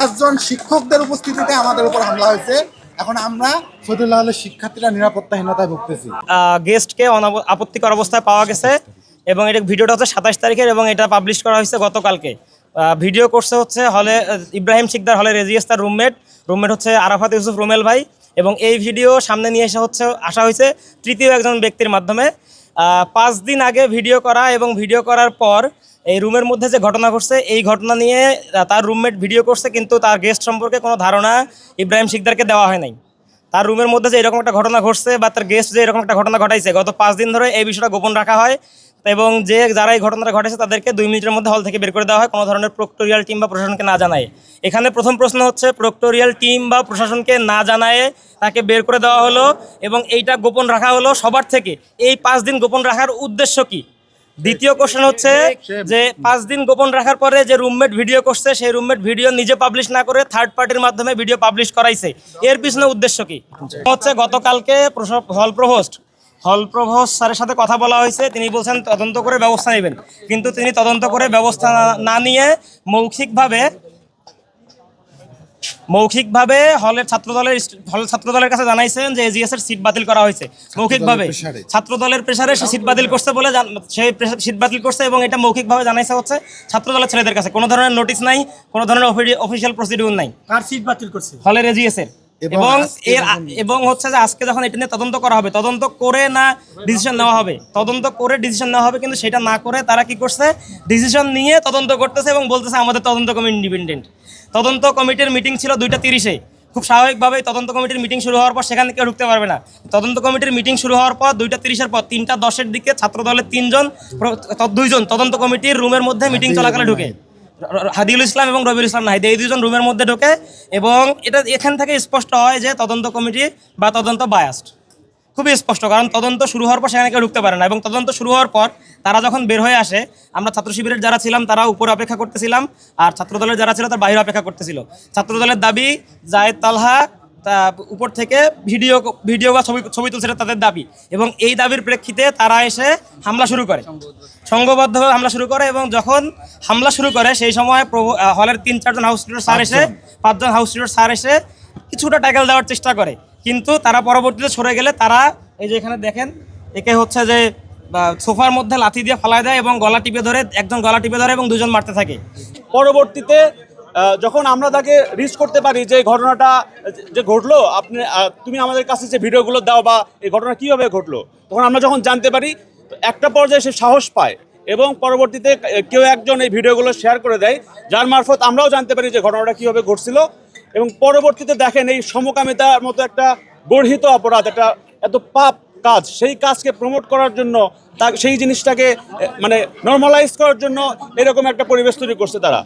5 জন শিক্ষকদের উপস্থিতিতে আমাদের উপর হামলা হয়েছে। এখন আমরা শহীদুল্লাহ হলের শিক্ষার্থীরা নিরাপত্তাহীনতায় ভুগতেছি। গেস্টকে আপত্তিকর অবস্থায় পাওয়া গেছে এবং এটা ভিডিওটা হচ্ছে 27 তারিখের এবং এটা পাবলিশ করা হয়েছে গতকালকে। ভিডিও করছে হচ্ছে হলে ইব্রাহিম শিকদার, হলে রেজিয়াস তার রুমমেট হচ্ছে আরাফাত ইউসুফ রুমেল ভাই। এবং এই ভিডিও সামনে নিয়ে আসা হয়েছে তৃতীয় একজন ব্যক্তির মাধ্যমে। 5 দিন আগে ভিডিও করা এবং ভিডিও করার পর এই রুমের মধ্যে যে ঘটনা ঘটছে এই ঘটনা নিয়ে তার রুমমেট ভিডিও করছে, কিন্তু তার গেস্ট সম্পর্কে কোনো ধারণা ইব্রাহিম শিকদারকে দেওয়া হয় নাই। তার রুমের মধ্যে যে এরকম একটা ঘটনা ঘটছে বা তার গেস্ট যে এরকম একটা ঘটনা ঘটাইছে, গত 5 দিন ধরে এই বিষয়টা গোপন রাখা হয় এবং যারা এই ঘটনাটা ঘটেছে তাদেরকে 2 মিনিটের মধ্যে হল থেকে বের করে দেওয়া হয়, কোনো ধরনের প্রক্টোরিয়াল টিম বা প্রশাসনকে না জানায়। এখানে প্রথম প্রশ্ন হচ্ছে, প্রক্টোরিয়াল টিম বা প্রশাসনকে না জানায় তাকে বের করে দেওয়া হলো এবং এইটা গোপন রাখা হলো সবার থেকে। এই 5 দিন গোপন রাখার উদ্দেশ্য কি? দ্বিতীয় কোশ্চেন হচ্ছে যে 5 দিন গোপন রাখার পরে যে রুমমেট ভিডিও করছে সেই রুমমেট ভিডিও নিজে পাবলিশ না করে থার্ড পার্টির মাধ্যমে ভিডিও পাবলিশ করাইছে, এর পিছনে উদ্দেশ্য কি? হচ্ছে গতকালকে হল প্রভোস্ট স্যারের সাথে কথা বলা হয়েছে, তিনি বলছেন তদন্ত করে ব্যবস্থা নেবেন, কিন্তু তিনি তদন্ত করে ব্যবস্থা না নিয়ে মৌখিকভাবে হলের ছাত্রদলের কাছে জানাইছেন যে এজিএস এর সিট বাতিল করা হয়েছে। মৌখিকভাবে ছাত্রদলের প্রেসারে সে সিট বাতিল করছে বলে সেই সিট বাতিল করছে এবং এটা মৌখিকভাবে জানাইছে হচ্ছে ছাত্রদলের ছেলেদের কাছে। কোনো ধরনের নোটিশ নাই, কোনো ধরনের অফিসিয়াল প্রসিডিউর নাই। কার সিট বাতিল করছে? হলের এজিএস এর। এবং হচ্ছে যে আজকে যখন এটা নিয়ে তদন্ত করা হবে, তদন্ত করে ডিসিশন নেওয়া হবে, কিন্তু সেটা না করে তারা কি করছে, ডিসিশন নিয়ে তদন্ত করতেছে এবং বলতেছে আমাদের তদন্ত কমিটি ইন্ডিপেন্ডেন্ট। তদন্ত কমিটির মিটিং ছিল 2:30-এ। খুব স্বাভাবিকভাবেই তদন্ত কমিটির মিটিং শুরু হওয়ার পর সেখানে কেউ ঢুকতে পারবে না। তদন্ত কমিটির মিটিং শুরু হওয়ার পর 2:30-এর পর 3:10-এর দিকে ছাত্রদলের 2জন তদন্ত কমিটির রুমের মধ্যে মিটিং চলাকালে ঢুকে। হাদিউল ইসলাম এবং রবিউল ইসলাম নাহিদ, এই 2 জন রুমের মধ্যে ঢোকে এবং এখান থেকে স্পষ্ট হয় যে তদন্ত কমিটি বা তদন্ত বায়াসড, খুবই স্পষ্ট। কারণ তদন্ত শুরু হওয়ার পর সেখানে কেউ ঢুকতে পারে না এবং তদন্ত শুরু হওয়ার পর তারা যখন বের হয়ে আসে, আমরা ছাত্র শিবিরের যারা ছিলাম তারা উপরে অপেক্ষা করতেছিলাম আর ছাত্রদলের যারা ছিল তারা বাইরে অপেক্ষা করতেছিল। ছাত্রদলের দাবি জায়েদ তালহা উপর থেকে ভিডিও বা ছবি তুলছে, তাদের দাবি, এবং এই দাবির প্রেক্ষিতে তারা এসে হামলা শুরু করে, সংঘবদ্ধভাবে হামলা শুরু করে। এবং যখন হামলা শুরু করে সেই সময় হলের 3-4 জন হাউস লিডার স্যার এসে 5 জন হাউস লিডার স্যার এসে কিছুটা ট্যাকেল দেওয়ার চেষ্টা করে, কিন্তু তারা পরবর্তীতে সরে গেলে তারা এই যে এখানে দেখেন, একে হচ্ছে যে সোফার মধ্যে লাথি দিয়ে ফালায় দেয় এবং একজন গলা টিপে ধরে এবং 2 জন মারতে থাকে। পরবর্তীতে যখন আমরা তাকে রিচ করতে পারি যে ঘটনাটা যে ঘটলো, তুমি আমাদের কাছে যে ভিডিওগুলো দাও বা এই ঘটনা কীভাবে ঘটলো, তখন আমরা যখন জানতে পারি একটা পর্যায়ে সে সাহস পায় এবং পরবর্তীতে কেউ একজন এই ভিডিওগুলো শেয়ার করে দেয়, যার মারফত আমরাও জানতে পারি যে ঘটনাটা কীভাবে ঘটছিল। এবং পরবর্তীতে দেখেন এই সমকামিতার মতো একটা গর্হিত অপরাধ, একটা এত পাপ কাজ, সেই কাজকে প্রমোট করার জন্য সেই জিনিসটাকে মানে নর্মালাইজ করার জন্য এরকম একটা পরিবেশ তৈরি করছে তারা।